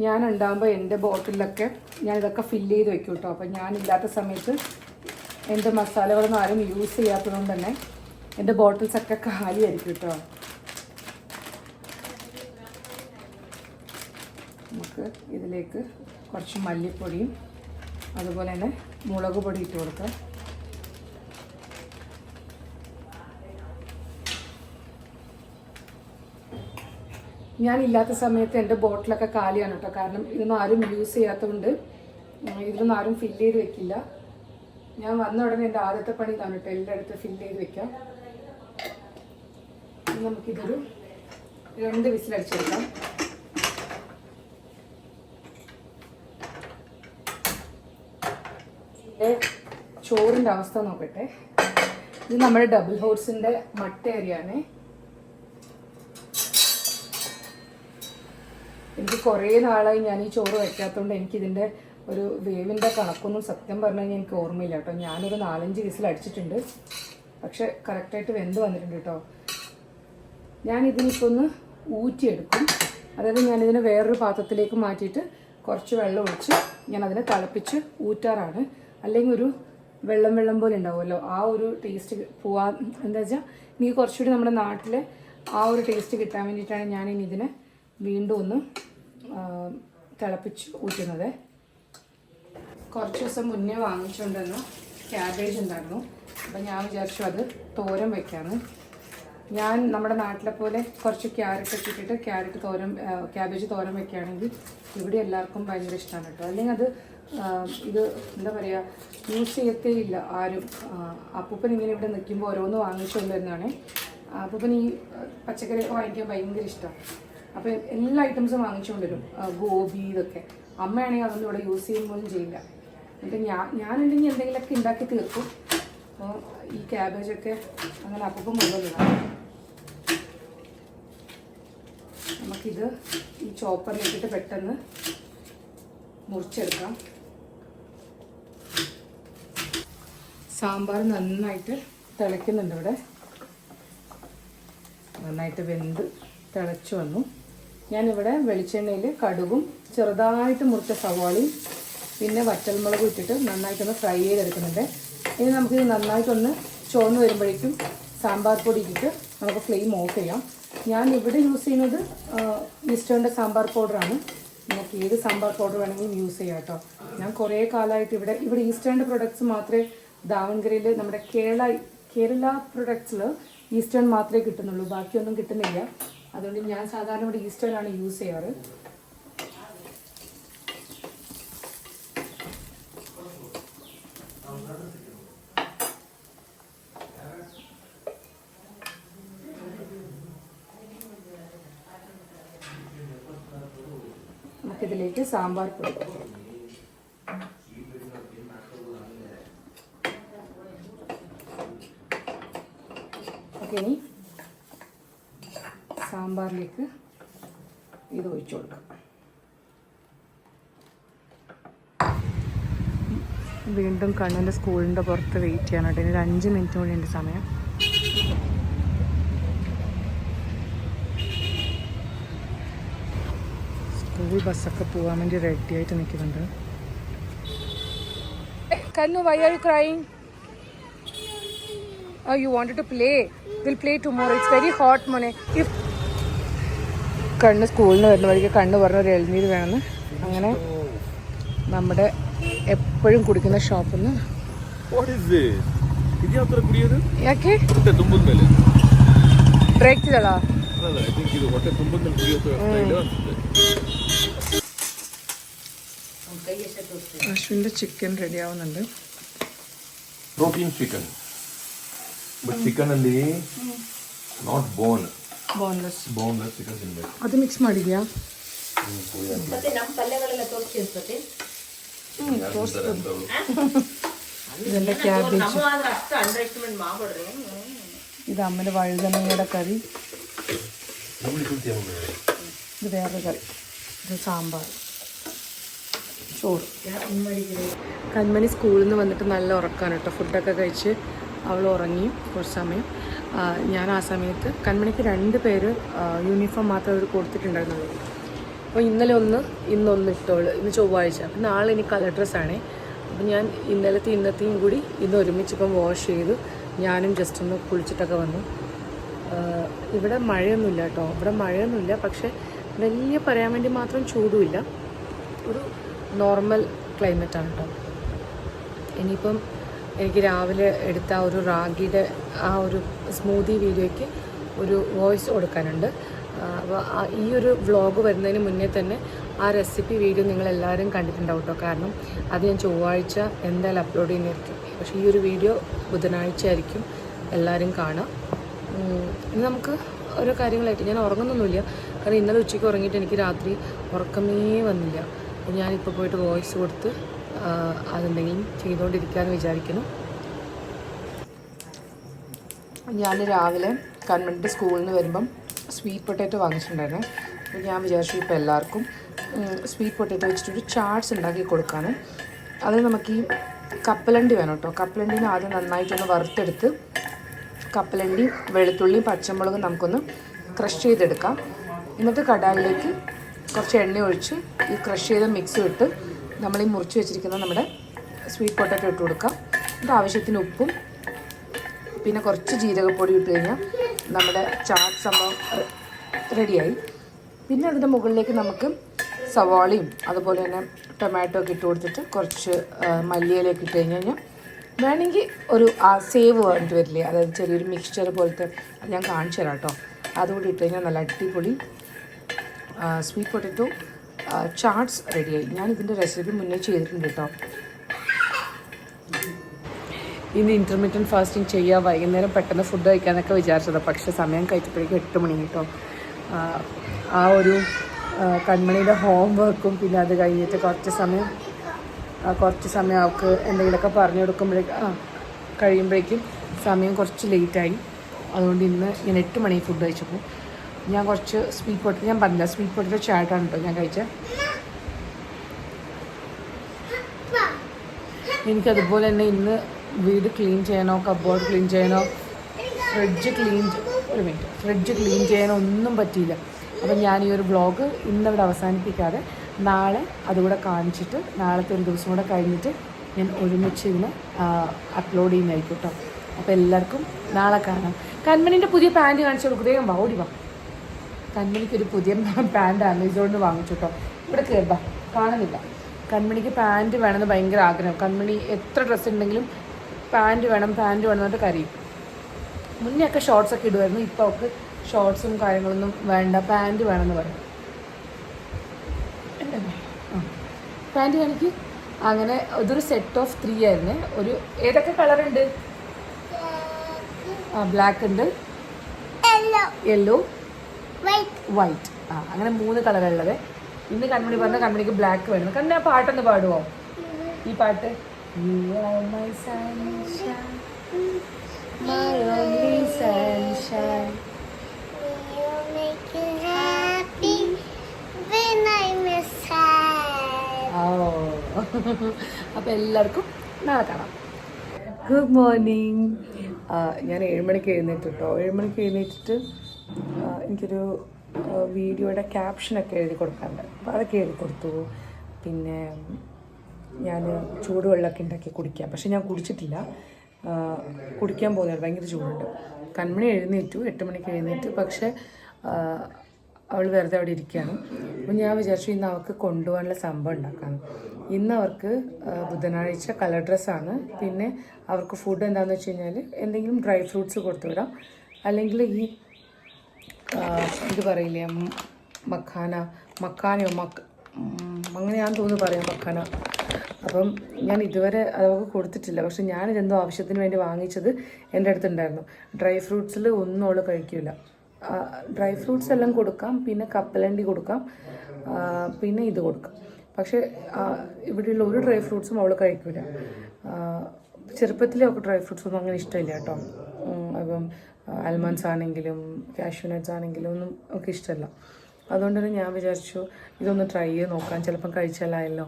ഞാൻ ഉണ്ടാകുമ്പോൾ എൻ്റെ ബോട്ടിലൊക്കെ ഞാനിതൊക്കെ ഫില്ല് ചെയ്ത് വെക്കും കേട്ടോ. അപ്പം ഞാനില്ലാത്ത സമയത്ത് എൻ്റെ മസാലകളൊന്നും ആരും യൂസ് ചെയ്യാത്തതുകൊണ്ട് തന്നെ എൻ്റെ ബോട്ടിൽസൊക്കെ കാലിയായിരിക്കും കേട്ടോ. നമുക്ക് ഇതിലേക്ക് കുറച്ച് മല്ലിപ്പൊടിയും അതുപോലെ തന്നെ മുളക് പൊടി ഇട്ട് കൊടുക്കാം. ഞാനില്ലാത്ത സമയത്ത് എൻ്റെ ബോട്ടിലൊക്കെ കാലിയാണ് കേട്ടോ, കാരണം ഇതൊന്നും ആരും യൂസ് ചെയ്യാത്തതുകൊണ്ട് ഇതിലൊന്നും ആരും ഫില്ല് ചെയ്ത് വെക്കില്ല. ഞാൻ വന്ന ഉടനെ എൻ്റെ ആദ്യത്തെ പണി ഇതാണ് കേട്ടോ, എല്ലായിടത്തും ഫില്ല് ചെയ്ത് വെക്കാം. നമുക്കിതൊരു 2 വിസിലടിച്ചെടുക്കാം. ചോറിൻ്റെ അവസ്ഥ നോക്കട്ടെ. ഇത് നമ്മുടെ ഡബിൾ ഹോർസിൻ്റെ മട്ട അരിയാണ്. എനിക്ക് കുറേ നാളായി ഞാൻ ഈ ചോറ് വയ്ക്കാത്തതുകൊണ്ട് എനിക്കിതിൻ്റെ ഒരു വേവിൻ്റെ കണക്കൊന്നും സത്യം പറഞ്ഞു കഴിഞ്ഞാൽ എനിക്ക് ഓർമ്മയില്ല കേട്ടോ. ഞാനൊരു 4-5 വിസിൽ അടിച്ചിട്ടുണ്ട്, പക്ഷെ കറക്റ്റായിട്ട് വെന്ത് വന്നിട്ടുണ്ട് കേട്ടോ. ഞാനിതിനിപ്പോൾ ഒന്ന് ഊറ്റിയെടുക്കും. അതായത് ഞാനിതിനെ വേറൊരു പാത്രത്തിലേക്ക് മാറ്റിയിട്ട് കുറച്ച് വെള്ളം ഒഴിച്ച് ഞാനതിനെ തിളപ്പിച്ച് ഊറ്റാറാണ്. അല്ലെങ്കിൽ ഒരു വെള്ളം പോലെ ഉണ്ടാവുമല്ലോ, ആ ഒരു ടേസ്റ്റ് പോവാൻ എന്താ വെച്ചാൽ എനിക്ക് കുറച്ചുകൂടി നമ്മുടെ നാട്ടിലെ ആ ഒരു ടേസ്റ്റ് കിട്ടാൻ വേണ്ടിയിട്ടാണ് ഞാനിനി ഇതിനെ വീണ്ടും ഒന്ന് തിളപ്പിച്ച് ഊറ്റുന്നത്. കുറച്ച് ദിവസം മുന്നേ വാങ്ങിച്ചുകൊണ്ടുവന്ന ക്യാബേജ് ഉണ്ടായിരുന്നു. അപ്പം ഞാൻ വിചാരിച്ചു അത് തോരൻ വയ്ക്കാമെന്ന്. ഞാൻ നമ്മുടെ നാട്ടിലെ പോലെ കുറച്ച് ക്യാരറ്റൊക്കെ ഇട്ടിട്ട് ക്യാബേജ് തോരൻ വയ്ക്കുകയാണെങ്കിൽ ഇവിടെ എല്ലാവർക്കും ഭയങ്കര ഇഷ്ടമാണ് കേട്ടോ. അല്ലെങ്കിൽ അത് ഇത് എന്താ പറയുക, യൂസ് ചെയ്യത്തേ ഇല്ല ആരും. അപ്പൂപ്പൻ ഇങ്ങനെ ഇവിടെ നിൽക്കുമ്പോൾ ഓരോന്ന് വാങ്ങിച്ചു കൊണ്ടുവരുന്നതാണ്. അപ്പൂപ്പൻ ഈ പച്ചക്കറിയൊക്കെ വാങ്ങിക്കാൻ ഭയങ്കര ഇഷ്ടമാണ്. അപ്പോൾ എല്ലാ ഐറ്റംസും വാങ്ങിച്ചുകൊണ്ടുവരും, ഗോബി ഇതൊക്കെ. അമ്മയാണെങ്കിൽ അതൊന്നും ഇവിടെ യൂസ് ചെയ്യുമ്പോഴും ചെയ്യില്ല. എന്നിട്ട് ഞാനുണ്ടെങ്കിൽ എന്തെങ്കിലുമൊക്കെ ഉണ്ടാക്കി തീർക്കും. അപ്പോൾ ഈ ക്യാബേജൊക്കെ അങ്ങനെ അപ്പൂപ്പൻ മുഴുവൻ. നമുക്കിത് ഈ ചോപ്പറിലിട്ടിട്ട് പെട്ടെന്ന് മുറിച്ചെടുക്കാം. സാമ്പാർ നന്നായിട്ട് തിളയ്ക്കുന്നുണ്ട് ഇവിടെ, നന്നായിട്ട് വെന്ത് തിളച്ചു വന്നു. ഞാനിവിടെ വെളിച്ചെണ്ണയിൽ കടുകും ചെറുതായിട്ട് മുറിച്ച സവാളയും പിന്നെ വറ്റൽമുളകും ഇട്ടിട്ട് നന്നായിട്ടൊന്ന് ഫ്രൈ ചെയ്തെടുക്കുന്നുണ്ട്. ഇനി നമുക്കിത് നന്നായിട്ടൊന്ന് ചുവന്ന് വരുമ്പോഴേക്കും സാമ്പാർ പൊടി ഇട്ടിട്ട് നമുക്ക് ഫ്ലെയിം ഓഫ് ചെയ്യാം. ഞാൻ ഇവിടെ യൂസ് ചെയ്യുന്നത് ഈസ്റ്റേണിൻ്റെ സാമ്പാർ പൗഡറാണ്. നമുക്ക് ഏത് സാമ്പാർ പൗഡർ വേണമെങ്കിലും യൂസ് ചെയ്യാം കേട്ടോ. ഞാൻ കുറേ കാലമായിട്ട് ഇവിടെ ഈസ്റ്റേണിൻ്റെ പ്രൊഡക്ട്സ് മാത്രമേ ദാവൺഗരയിൽ നമ്മുടെ കേരള പ്രൊഡക്ട്സിൽ ഈസ്റ്റേൺ മാത്രമേ കിട്ടുന്നുള്ളൂ, ബാക്കിയൊന്നും കിട്ടുന്നില്ല. അതുകൊണ്ട് ഞാൻ സാധാരണ ഇവിടെ ഈസ്റ്റേൺ ആണ് യൂസ് ചെയ്യാറ്. നമുക്കിതിലേക്ക് സാമ്പാർ പൊടി, ഓക്കെ. ഇനി സാമ്പാറിലേക്ക് ഇത് ഒഴിച്ചു കൊടുക്കാം. വീണ്ടും കണ്ണിൻ്റെ സ്കൂളിൻ്റെ പുറത്ത് വെയിറ്റ് ചെയ്യാനായിട്ട് ഇനി 5 മിനിറ്റ് കൂടി ഉണ്ട് സമയം. സ്കൂൾ ബസ്സൊക്കെ പോകാൻ വേണ്ടി റെഡി ആയിട്ട് നിൽക്കുന്നുണ്ട്. Kannu, why are you crying? Oh, you wanted to play? We'll play tomorrow. It's very hot, Mone. If കണ്ണ് സ്കൂളിൽ നിന്ന് വരുന്ന വഴിക്ക് കണ്ണ് പറഞ്ഞ ഒരു ഇളനീര് വേണമെന്ന് അങ്ങനെ നമ്മുടെ എപ്പോഴും കുടിക്കുന്ന ഷോപ്പിൽ നിന്ന്. What is this? ಇದು ಯಾವ ಥರ ಕುಡಿಯೋದು? ಯಾಕೆ ಹೊಟ್ಟೆ ತುಂಬಿದ ಮೇಲೆ ಬ್ರೇಕ್ ಇದಲ್ಲ ಅಲ್ಲ, ಐ ಥಿಂಕ್ ಇದು ಹೊಟ್ಟೆ ತುಂಬಿದ ಮೇಲೆ ಕುಡಿಯೋ ಸ್ಟೈಲ್ ಅನ್ಸುತ್ತೆ. അശ്വിൻ്റെ ചിക്കൻ റെഡി ആവുന്നുണ്ട്. ಪ್ರೋಟೀನ್ ಚಿಕನ್, ಬಟ್ ಚಿಕನ್ ಅಲ್ಲಿ ನಾಟ್ ಬೋನ್, ബോൺലെസ് ಚಿಕನ್ ತಿನ್ಬೇಕು. ಅದು ಮಿಕ್ಸ್ ಮಾಡಿದ್ಯಾ? ഇതെൻ്റെ ക്യാബേജ്, ഇത് അമ്മൻ്റെ വഴുതനങ്ങയുടെ കറി, ഇത് വേറൊരു കറി, ഇത് സാമ്പാർ, ചോറ്. കൺമണി സ്കൂളിൽ നിന്ന് വന്നിട്ട് നല്ല ഉറക്കാണ് കേട്ടോ. ഫുഡൊക്കെ കഴിച്ച് അവൾ ഉറങ്ങി കുറച്ച് സമയം. ഞാൻ ആ സമയത്ത് കൺമണിക്ക് 2 പേര് യൂണിഫോം മാത്രമേ അവർ കൊടുത്തിട്ടുണ്ടായിരുന്നുള്ളൂ. അപ്പോൾ ഇന്നലെ ഒന്ന് ഇന്നൊന്ന് ഇട്ടോളൂ. ഇന്ന് ചൊവ്വാഴ്ച, അപ്പം നാളെ ഇനി കളർ ഡ്രസ്സാണേ. അപ്പം ഞാൻ ഇന്നത്തെയും കൂടി ഇന്ന് ഒരുമിച്ചിപ്പം വാഷ് ചെയ്തു. ഞാനും ജസ്റ്റ് ഒന്ന് കുളിച്ചിട്ടൊക്കെ വന്നു. ഇവിടെ മഴയൊന്നുമില്ല കേട്ടോ, ഇവിടെ മഴയൊന്നുമില്ല. പക്ഷേ വലിയ പറയാൻ വേണ്ടി മാത്രം ചൂടുമില്ല, ഒരു നോർമൽ ക്ലൈമറ്റാണ് കേട്ടോ. ഇനിയിപ്പം എനിക്ക് രാവിലെ എടുത്ത ഒരു റാഗിയുടെ ആ ഒരു സ്മൂതി വീഡിയോയ്ക്ക് ഒരു വോയിസ് കൊടുക്കാനുണ്ട്. അപ്പോൾ ഈ ഒരു വ്ളോഗ് വരുന്നതിന് മുന്നേ തന്നെ ആ റെസിപ്പി വീഡിയോ നിങ്ങളെല്ലാവരും കണ്ടിട്ടുണ്ടാവും കേട്ടോ. കാരണം അത് ഞാൻ ചൊവ്വാഴ്ച എന്തായാലും അപ്ലോഡ് ചെയ്യുന്നതായിരിക്കും. പക്ഷേ ഈ ഒരു വീഡിയോ ബുധനാഴ്ച ആയിരിക്കും എല്ലാവരും കാണാം. ഇനി നമുക്ക് ഓരോ കാര്യങ്ങളായിട്ട് ഞാൻ ഉറങ്ങുന്നൊന്നുമില്ല. കാരണം ഇന്നലെ ഉച്ചയ്ക്ക് ഉറങ്ങിയിട്ട് എനിക്ക് രാത്രി ഉറക്കമേ വന്നില്ല. അപ്പോൾ ഞാനിപ്പോൾ പോയിട്ട് വോയിസ് കൊടുത്ത് അതെന്തെങ്കിലും ചെയ്തുകൊണ്ടിരിക്കാമെന്ന് വിചാരിക്കുന്നു. ഞാൻ രാവിലെ കൺവെൻറ്റ് സ്കൂളിൽ നിന്ന് വരുമ്പം സ്വീറ്റ് പൊട്ടാറ്റോ വാങ്ങിച്ചിട്ടുണ്ടായിരുന്നു. അപ്പോൾ ഞാൻ വിചാരിച്ചു ഇപ്പോൾ എല്ലാവർക്കും സ്വീറ്റ് പൊട്ടാറ്റോ വെച്ചിട്ടൊരു ചാട്സ് ഉണ്ടാക്കി കൊടുക്കാനും. അത് നമുക്ക് ഈ കപ്പലണ്ടി വേണം കേട്ടോ. കപ്പലണ്ടീനെ ആദ്യം നന്നായിട്ടൊന്ന് വറുത്തെടുത്ത് കപ്പലണ്ടി, വെളുത്തുള്ളി, പച്ചമുളക് നമുക്കൊന്ന് ക്രഷ് ചെയ്തെടുക്കാം. എന്നിട്ട് കടായിലേക്ക് കുറച്ച് എണ്ണ ഒഴിച്ച് ഈ ക്രഷ് ചെയ്ത മിക്സ് ഇട്ട് നമ്മൾ ഈ മുറിച്ച് വെച്ചിരിക്കുന്ന നമ്മുടെ സ്വീറ്റ് പൊട്ടാറ്റോ ഇട്ട് കൊടുക്കാം. എന്നിട്ട് ആവശ്യത്തിന് ഉപ്പും പിന്നെ കുറച്ച് ജീരകപ്പൊടി ഇട്ട് കഴിഞ്ഞാൽ നമ്മുടെ ചാട്ട് സംഭവം റെഡിയായി. പിന്നെ അതിൻ്റെ മുകളിലേക്ക് നമുക്ക് സവാളയും അതുപോലെ തന്നെ ടൊമാറ്റോ ഒക്കെ ഇട്ട് കൊടുത്തിട്ട് കുറച്ച് മല്ലിയിലേക്ക് ഇട്ട് കഴിഞ്ഞ് കഴിഞ്ഞാൽ വേണമെങ്കിൽ ഒരു സേവ് വേണ്ടിട്ട് വരില്ലേ, അതായത് ചെറിയൊരു മിക്സ്ചർ പോലത്തെ, അത് ഞാൻ കാണിച്ചു തരാം കേട്ടോ. അതുകൂടി ഇട്ട് കഴിഞ്ഞാൽ നല്ല അടിപൊളി സ്വീറ്റ് പൊട്ടാറ്റോ ചാട്സ് റെഡിയായി. ഞാൻ ഇതിൻ്റെ റെസിപ്പി മുന്നേ ചെയ്തിട്ടുണ്ട് കേട്ടോ. ഇന്ന് ഇൻ്റർമീഡിയറ്റ് ഫാസ്റ്റിംഗ് ചെയ്യുക, വൈകുന്നേരം പെട്ടെന്ന് ഫുഡ് കഴിക്കാനൊക്കെ വിചാരിച്ചത്. പക്ഷേ സമയം കഴിച്ചപ്പോഴേക്കും 8 മണി കേട്ടോ. ആ ഒരു കൺമണിയുടെ ഹോം വർക്കും പിന്നെ അത് കഴിഞ്ഞിട്ട് കുറച്ച് സമയം അവൾക്ക് എന്തെങ്കിലുമൊക്കെ പറഞ്ഞു കൊടുക്കുമ്പോഴേക്കും കഴിയുമ്പോഴേക്കും സമയം കുറച്ച് ലേറ്റായി. അതുകൊണ്ട് ഇന്ന് ഞാൻ 8 മണി ഫുഡ് കഴിച്ചപ്പോൾ ഞാൻ കുറച്ച് സ്വീറ്റ് പൊട്ടാറ്റോ, ഞാൻ പറഞ്ഞില്ല സ്വീറ്റ് പൊട്ടാറ്റോ ചാട്ടാണ് കേട്ടോ ഞാൻ കഴിച്ചത്. എനിക്കതുപോലെ തന്നെ ഇന്ന് വീട് ക്ലീൻ ചെയ്യണോ, കബോർഡ് ക്ലീൻ ചെയ്യണോ, ഫ്രിഡ്ജ് ക്ലീൻ ചെയ്യാനോ ഒന്നും പറ്റിയില്ല. അപ്പം ഞാൻ ഈ ഒരു വ്ളോഗ് ഇന്നവിടെ അവസാനിപ്പിക്കാതെ നാളെ അതുകൂടെ കാണിച്ചിട്ട് നാളത്തെ ഒരു ദിവസം കൂടെ കഴിഞ്ഞിട്ട് ഞാൻ ഒരുമിച്ച് ഇതിന് അപ്ലോഡ് ചെയ്യുന്നതായിരിക്കും കേട്ടോ. അപ്പോൾ എല്ലാവർക്കും നാളെ കാണാം. കൺമണിൻ്റെ പുതിയ പാൻറ്റ് കാണിച്ചു കൊടുക്കും. വേഗം വാ, ഓടി വാ. കൺമണിക്കൊരു പുതിയ പാൻറ്റ് ആമസോണിൽ നിന്ന് വാങ്ങിച്ചു കേട്ടോ. ഇവിടെ കയറുക, കാണുന്നില്ല. കൺമണിക്ക് പാൻറ്റ് വേണമെന്ന് ഭയങ്കര ആഗ്രഹം. കൺമണി എത്ര ഡ്രസ്സ് ഉണ്ടെങ്കിലും പാൻറ്റ് വേണം എന്നിട്ട് കരയും. മുന്നേ ഒക്കെ ഷോർട്സൊക്കെ ഇടുമായിരുന്നു. ഇപ്പോൾ അവൾക്ക് ഷോർട്സും കാര്യങ്ങളൊന്നും വേണ്ട, പാൻറ്റ് വേണമെന്ന് പറയും. പാൻറ്റ് എനിക്ക് അങ്ങനെ ഇതൊരു സെറ്റ് ഓഫ് 3 ആയിരുന്നേ. ഒരു ഏതൊക്കെ കളറുണ്ട്? ബ്ലാക്ക് ഉണ്ട്, യെല്ലോ, വൈറ്റ്, അങ്ങനെ 3 കളറുള്ളത്. ഇന്ന് കൺമണി പറഞ്ഞ കൺമണിക്ക് ബ്ലാക്ക് വേണം. കണ്ണി ആ പാട്ടൊന്ന് പാടുമോ? ഈ പാട്ട് You are my sunshine, my only sunshine. You make me happy when I'm sad. അപ്പോൾ എല്ലാവർക്കും നാളെ കാണാം. Good morning. ഞാൻ 7 മണിക്ക് എഴുന്നേറ്റ് കേട്ടോ. 7 മണിക്ക് എഴുന്നേറ്റിട്ട് എനിക്കൊരു വീഡിയോയുടെ ക്യാപ്ഷനൊക്കെ എഴുതി കൊടുക്കാറുണ്ട്. അപ്പോൾ അതൊക്കെ എഴുതി കൊടുത്തു. പിന്നെ ഞാൻ ചൂടുവെള്ളമൊക്കെ ഉണ്ടാക്കി കുടിക്കാം. പക്ഷെ ഞാൻ കുടിച്ചിട്ടില്ല, കുടിക്കാൻ പോകുന്നത് ഭയങ്കര ചൂടുണ്ട്. കൺമണി എഴുന്നേറ്റു, 8 മണിക്ക് എഴുന്നേറ്റ്. പക്ഷേ അവൾ വെറുതെ അവിടെ ഇരിക്കുകയാണ്. അപ്പോൾ ഞാൻ വിചാരിച്ചു ഇന്ന് അവൾക്ക് കൊണ്ടുപോകാനുള്ള സംഭവം ഉണ്ടാക്കാണ്. ഇന്ന് അവർക്ക് ബുധനാഴ്ച കളർ ഡ്രസ്സാണ്. പിന്നെ അവർക്ക് ഫുഡ് എന്താണെന്ന് വെച്ച് കഴിഞ്ഞാൽ എന്തെങ്കിലും ഡ്രൈ ഫ്രൂട്ട്സ് കൊടുത്തു വിടാം, അല്ലെങ്കിൽ ഈ ഇത് പറയില്ലേ മക്കാനയോ അങ്ങനെയാണെന്ന് തോന്നുന്നു പറയാം, മക്കാന. അപ്പം ഞാൻ ഇതുവരെ അതൊക്കെ കൊടുത്തിട്ടില്ല. പക്ഷെ ഞാനിതെന്തോ ആവശ്യത്തിന് വേണ്ടി വാങ്ങിച്ചത് എൻ്റെ അടുത്തുണ്ടായിരുന്നു. ഡ്രൈ ഫ്രൂട്ട്സിൽ ഒന്നും അവൾ കഴിക്കില്ല. ഡ്രൈ ഫ്രൂട്ട്സ് എല്ലാം കൊടുക്കാം, പിന്നെ കപ്പലണ്ടി കൊടുക്കാം, പിന്നെ ഇത് കൊടുക്കാം. പക്ഷേ ഇവിടെയുള്ള ഒരു ഡ്രൈ ഫ്രൂട്ട്സും അവൾ കഴിക്കില്ല. ചെറുപ്പത്തിലെ അവൾക്ക് ഡ്രൈ ഫ്രൂട്ട്സ് ഒന്നും അങ്ങനെ ഇഷ്ടമില്ല കേട്ടോ. അപ്പം ആൽമണ്ട്സ് ആണെങ്കിലും കാഷ്യൂ നട്ട്സ് ആണെങ്കിലും ഒന്നും ഒക്കെ ഇഷ്ടമല്ല. അതുകൊണ്ട് തന്നെ ഞാൻ വിചാരിച്ചു ഇതൊന്ന് ട്രൈ ചെയ്ത് നോക്കാം, ചിലപ്പം കഴിച്ചാലായല്ലോ.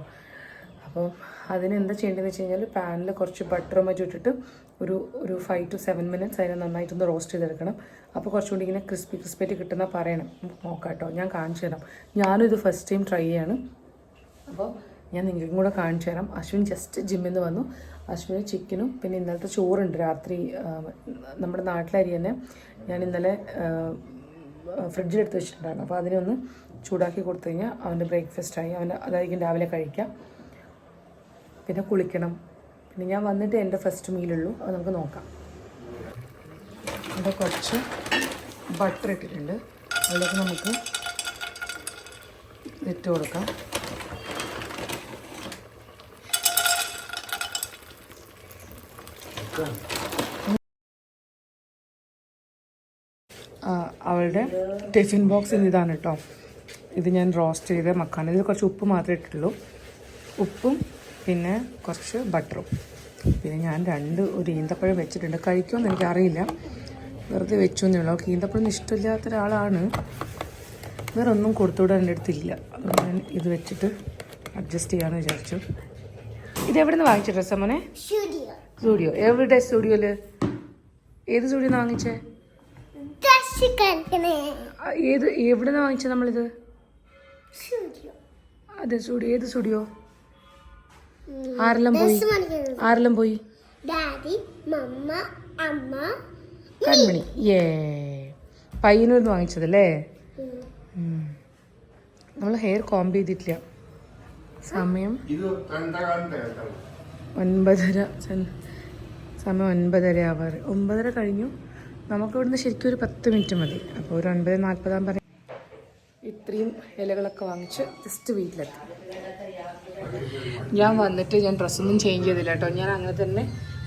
അപ്പോൾ അതിനെന്താ ചെയ്യേണ്ടതെന്ന് വെച്ച് കഴിഞ്ഞാൽ പാനിൽ കുറച്ച് ബട്ടറും മറ്റും ഇട്ടിട്ട് ഒരു 5 to 7 minutes അതിനെ നന്നായിട്ടൊന്ന് റോസ്റ്റ് ചെയ്തെടുക്കണം. അപ്പോൾ കുറച്ചുകൂടി ഇങ്ങനെ ക്രിസ്പിയായിട്ട് കിട്ടുന്ന പറയണം. നോക്കാം കേട്ടോ, ഞാൻ കാണിച്ചു തരാം. ഞാനും ഇത് ഫസ്റ്റ് ടൈം ട്രൈ ചെയ്യാണ്. അപ്പോൾ ഞാൻ നിങ്ങൾക്കും കൂടെ കാണിച്ചു തരാം. അശ്വിൻ ജസ്റ്റ് ജിമ്മിൽ നിന്ന് വന്നു. അശ്വിന് ചിക്കനും പിന്നെ ഇന്നലത്തെ ചോറുണ്ട് രാത്രി. നമ്മുടെ നാട്ടിലെ അരി തന്നെ ഞാൻ ഇന്നലെ ഫ്രിഡ്ജിലെടുത്ത് വെച്ചിട്ടുണ്ടായിരുന്നു. അപ്പോൾ അതിനെ ഒന്ന് ചൂടാക്കി കൊടുത്തു കഴിഞ്ഞാൽ അവൻ്റെ ബ്രേക്ക്ഫാസ്റ്റായി. അതായിരിക്കും രാവിലെ കഴിക്കാം. പിന്നെ കുളിക്കണം. പിന്നെ ഞാൻ വന്നിട്ട് എൻ്റെ ഫസ്റ്റ് മീലുള്ളൂ, അത് നമുക്ക് നോക്കാം. ഇവിടെ കുറച്ച് ബട്ടർ ഇട്ടിട്ടുണ്ട്, അതിലേക്ക് നമുക്ക് ഇട്ട് കൊടുക്കാം. അവളുടെ ടിഫിൻ ബോക്സ് ഇതാണ് കേട്ടോ. ഇത് ഞാൻ റോസ്റ്റ് ചെയ്ത മക്കാന. ഇതിൽ കുറച്ച് ഉപ്പ് മാത്രമേ ഇട്ടിട്ടുള്ളൂ, ഉപ്പും പിന്നെ കുറച്ച് ബട്ടറും. പിന്നെ ഞാൻ ഒരു ഈന്തപ്പഴം വെച്ചിട്ടുണ്ട്. കഴിക്കുമെന്ന് എനിക്കറിയില്ല, വെറുതെ വെച്ചു എന്നേ ഉള്ളൂ. അവൾക്ക് ഈന്തപ്പഴം ഇഷ്ടമില്ലാത്ത ഒരാളാണ്. വേറെ ഒന്നും കൊടുത്തുവിടാൻ എൻ്റെ അടുത്തില്ല. അതുകൊണ്ട് ഞാൻ ഇത് വെച്ചിട്ട് അഡ്ജസ്റ്റ് ചെയ്യാമെന്ന് വിചാരിച്ചു. ഇതെവിടെ നിന്ന് വാങ്ങിച്ച ഡ്രസ്സാ മോനെ? സ്റ്റുഡിയോ. എവിടെ സ്റ്റുഡിയോയിൽ? ഏത് സ്റ്റുഡിയോ നിന്ന് വാങ്ങിച്ചേ? എവിടെ നിന്ന് വാങ്ങിച്ചത് നമ്മളിത്? അതെ, സ്റ്റുഡിയോ. ഏത് സ്റ്റുഡിയോ? ആരെല്ലാം പോയി? ഡാഡി, മമ്മ, അമ്മ, കൺമണി. പയ്യന്നൂർ വാങ്ങിച്ചതല്ലേ? നമ്മൾ ഹെയർ കോംബ് ചെയ്തിട്ടില്ല. സമയം 9:30. സമയം 9:30 ആവാറ്. 9:30 കഴിഞ്ഞു. നമുക്ക് ഇവിടുന്ന് ശരിക്കും ഒരു 10 മിനിറ്റ് മതി. അപ്പോൾ ഒരു 9:40 പറയാം. ഇത്രയും ഇലകളൊക്കെ വാങ്ങിച്ച് ജസ്റ്റ് വീട്ടിലെത്തി. ഞാൻ വന്നിട്ട് ഞാൻ ഡ്രസ്സൊന്നും ചേഞ്ച് ചെയ്തില്ല കേട്ടോ. ഞാൻ അങ്ങനെ തന്നെ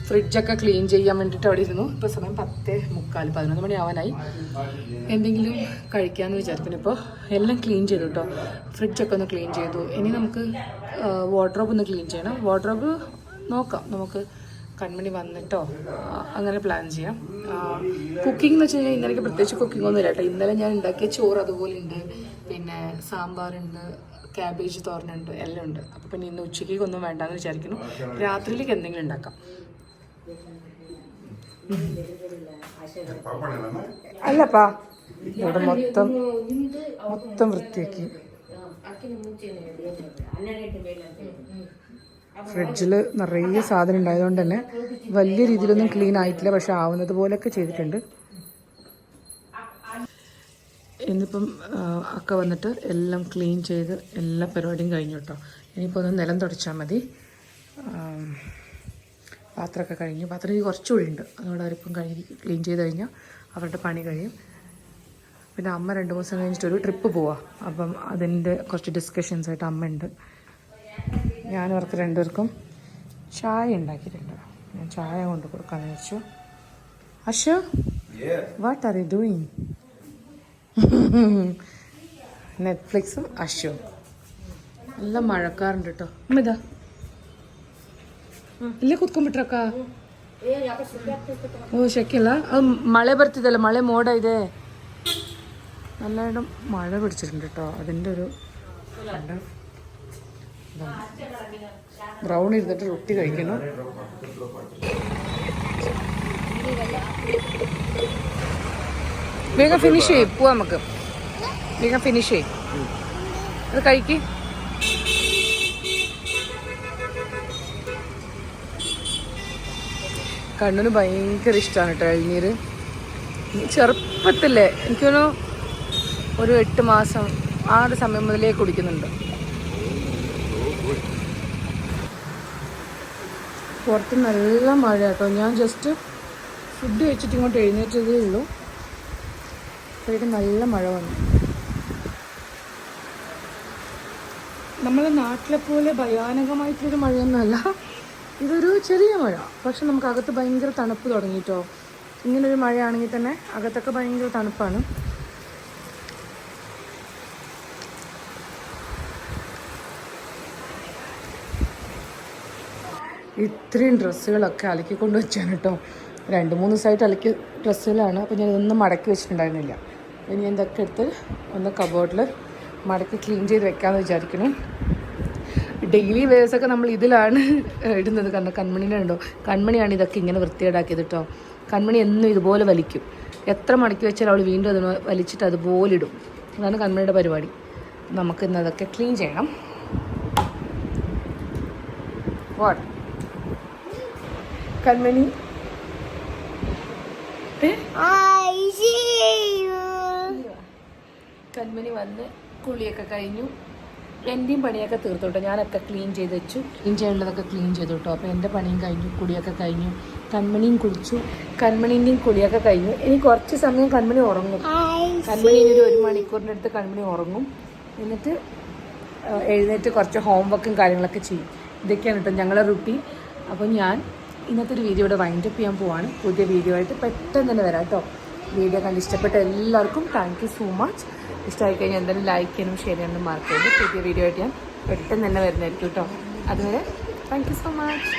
ഫ്രിഡ്ജൊക്കെ ക്ലീൻ ചെയ്യാൻ വേണ്ടിയിട്ട് അവിടെ ഇരുന്നു. ഇപ്പോൾ സമയം 10:45, 11 മണി ആവാനായി. എന്തെങ്കിലും കഴിക്കാമെന്ന് വിചാരിക്കുന്നു. ഇപ്പോൾ എല്ലാം ക്ലീൻ ചെയ്തു കേട്ടോ. ഫ്രിഡ്ജൊക്കെ ഒന്ന് ക്ലീൻ ചെയ്തു. ഇനി നമുക്ക് വാർഡ്രോബ് ഒന്ന് ക്ലീൻ ചെയ്യണം. വാർഡ്രോബ് നോക്കാം, നമുക്ക് കൺമണി വന്നിട്ടോ അങ്ങനെ പ്ലാൻ ചെയ്യാം. കുക്കിംഗ് എന്ന് വെച്ച് കഴിഞ്ഞാൽ ഇന്നലേക്ക് പ്രത്യേകിച്ച് കുക്കിംഗ് ഒന്നും ഇല്ല കേട്ടോ. ഇന്നലെ ഞാൻ ഉണ്ടാക്കിയ ചോറ് അതുപോലെ ഉണ്ട്, പിന്നെ സാമ്പാറുണ്ട്, ക്യാബേജ് തോരനുണ്ട്, എല്ലാം ഉണ്ട്. അപ്പോൾ പിന്നെ ഇന്ന് ഉച്ചയ്ക്ക് ഒന്നും വേണ്ടാന്ന് വിചാരിക്കുന്നു. രാത്രിയിലേക്ക് എന്തെങ്കിലും ഉണ്ടാക്കാം. അല്ലപ്പാ, ഇവിടെ മൊത്തം വൃത്തിയാക്കി. ഫ്രിഡ്ജിൽ നിറയെ സാധനം ഉണ്ടായതുകൊണ്ട് തന്നെ വലിയ രീതിയിലൊന്നും ക്ലീൻ ആയിട്ടില്ല, പക്ഷെ ആവുന്നത് പോലെയൊക്കെ ചെയ്തിട്ടുണ്ട്. ഇന്നിപ്പം അക്ക വന്നിട്ട് എല്ലാം ക്ലീൻ ചെയ്ത് എല്ലാ പരിപാടിയും കഴിഞ്ഞു കേട്ടോ. ഇനിയിപ്പോൾ ഒന്ന് നിലം തുടച്ചാൽ മതി. പാത്രമൊക്കെ കഴിഞ്ഞു. പാത്രം കുറച്ചുകൂടി ഉണ്ട്, അതുകൊണ്ട് അവരിപ്പം ക്ലീൻ ചെയ്ത് കഴിഞ്ഞാൽ അവരുടെ പണി കഴിയും. പിന്നെ അമ്മ 2 ദിവസം കഴിഞ്ഞിട്ടൊരു ട്രിപ്പ് പോവാം. അപ്പം അതിൻ്റെ കുറച്ച് ഡിസ്കഷൻസ് ആയിട്ട് അമ്മ ഉണ്ട്. ഞാൻ അവർക്ക് 2 പേർക്കും ചായ ഉണ്ടാക്കിയിട്ടുണ്ട്. ഞാൻ ചായ കൊണ്ട് കൊടുക്കാമെന്ന് വെച്ചു. Ashu, what are you doing? നെറ്റ്ഫ്ലിക്സും അശു. നല്ല മഴക്കാറുണ്ട് കേട്ടോ. ಅಮ್ಮ ಇದ ಇಲ್ಲೇ ಕೂತ್ಕೊಂಡ್ಬಿಟ್ರಕ್ಕ. ಓ ಶೆಕಿಲ್ಲ, ಅದು ಮಳೆ ಬರ್ತಿದೆಯಲ್ಲ, ಮಳೆ ಮೋಡ ಇದೆ, നല്ലയിടം മഴ പിടിച്ചിട്ടുണ്ട് കേട്ടോ. അതിൻ്റെ ഒരു ബ്രൗൺ ഇരുന്നിട്ട് റൊട്ടി കഴിക്കണം. വേഗം ഫിനിഷ് ചെയ്യും, പോവാം നമുക്ക്. വേഗം ഫിനിഷ് ചെയ്യും, അത് കഴിക്ക്. കണ്ണന് ഭയങ്കര ഇഷ്ടമാണ് കേട്ടോ ഇളനീര്. ചെറുപ്പത്തില്ലേ, എനിക്കൊരു ഒരു 8 മാസം ആ ഒരു സമയം മുതലേ കുടിക്കുന്നുണ്ട്. പുറത്ത് നല്ല മഴ കേട്ടോ. ഞാൻ ജസ്റ്റ് ഫുഡ് കഴിച്ചിട്ട് ഇങ്ങോട്ട് എഴുന്നേറ്റതേ ഉള്ളൂ. അപ്പോഴേക്കും നല്ല മഴ വന്നു. നമ്മളെ നാട്ടിലെ പോലെ ഭയാനകമായിട്ടൊരു മഴയൊന്നുമല്ല, ഇതൊരു ചെറിയ മഴ. പക്ഷെ നമുക്ക് അകത്ത് ഭയങ്കര തണുപ്പ് തുടങ്ങിയിട്ടോ. ഇങ്ങനൊരു മഴയാണെങ്കിൽ തന്നെ അകത്തൊക്കെ ഭയങ്കര തണുപ്പാണ്. ഇത്രയും ഡ്രസ്സുകളൊക്കെ അലക്കിക്കൊണ്ട് വെച്ചാണ് കേട്ടോ. 2-3 ദിവസമായിട്ട് അലക്കിയ ഡ്രസ്സുകളാണ്. അപ്പോൾ ഞാൻ ഇതൊന്നും മടക്കി വെച്ചിട്ടുണ്ടായിരുന്നില്ല. ഇനി എന്തൊക്കെ എടുത്ത് ഒന്ന് കബോർഡിൽ മടക്കി ക്ലീൻ ചെയ്ത് വെക്കാമെന്ന് വിചാരിക്കണം. ഡെയിലി വേഴ്സൊക്കെ നമ്മൾ ഇതിലാണ് ഇടുന്നത്. കാരണം കൺമണിനെ ഉണ്ടോ, കൺമണിയാണ് ഇതൊക്കെ ഇങ്ങനെ വൃത്തികേടാക്കിയത് കേട്ടോ. കൺമണി എന്നും ഇതുപോലെ വലിക്കും. എത്ര മടക്കി വെച്ചാൽ അവൾ വീണ്ടും അതിന് വലിച്ചിട്ട് അതുപോലെ ഇടും. അതാണ് കൺമണിയുടെ പരിപാടി. നമുക്ക് ഇന്ന് അതൊക്കെ ക്ലീൻ ചെയ്യണം. വാട്ട് കൺമണി കൺമണി വന്ന് കുളിയൊക്കെ കഴിഞ്ഞു. എൻ്റെയും പണിയൊക്കെ തീർത്തോട്ടോ. ഞാനൊക്കെ ക്ലീൻ ചെയ്ത് വെച്ചു. ക്ലീൻ ചെയ്യാനുള്ളതൊക്കെ ക്ലീൻ ചെയ്തു കേട്ടോ. അപ്പോൾ എൻ്റെ പണിയും കഴിഞ്ഞു, കുളിയൊക്കെ കഴിഞ്ഞു. കൺമണിയും കുളിച്ചു. കൺമണീൻ്റെയും കുളിയൊക്കെ കഴിഞ്ഞു. ഇനി കുറച്ച് സമയം കൺമണി ഉറങ്ങും. കൺമണി ഇനി ഒരു 1 മണിക്കൂറിൻ്റെ അടുത്ത് കൺമണി ഉറങ്ങും. എന്നിട്ട് എഴുന്നേറ്റ് കുറച്ച് ഹോംവർക്കും കാര്യങ്ങളൊക്കെ ചെയ്യും. ഇതൊക്കെയാണ് കേട്ടോ ഞങ്ങളുടെ റുട്ടീൻ. അപ്പോൾ ഞാൻ ഇന്നത്തെ ഒരു വീഡിയോ ഇവിടെ വൈൻഡപ്പ് ചെയ്യാൻ പോവാണ്. പുതിയ വീഡിയോ ആയിട്ട് പെട്ടെന്ന് തന്നെ വരാം കേട്ടോ. വീഡിയോ കണ്ട് ഇഷ്ടപ്പെട്ട എല്ലാവർക്കും താങ്ക് യു സോ മച്ച്. ഇഷ്ടമായി കഴിഞ്ഞാൽ എന്തായാലും ലൈക്ക് ചെയ്യാനും ഷെയർ ചെയ്യാനും മറക്കരുത്. പുതിയ വീഡിയോ ആയിട്ട് ഞാൻ പെട്ടെന്ന് തന്നെ വരുന്നതായിരിക്കും കേട്ടോ. അതുവരെ താങ്ക് യു സോ മച്ച്.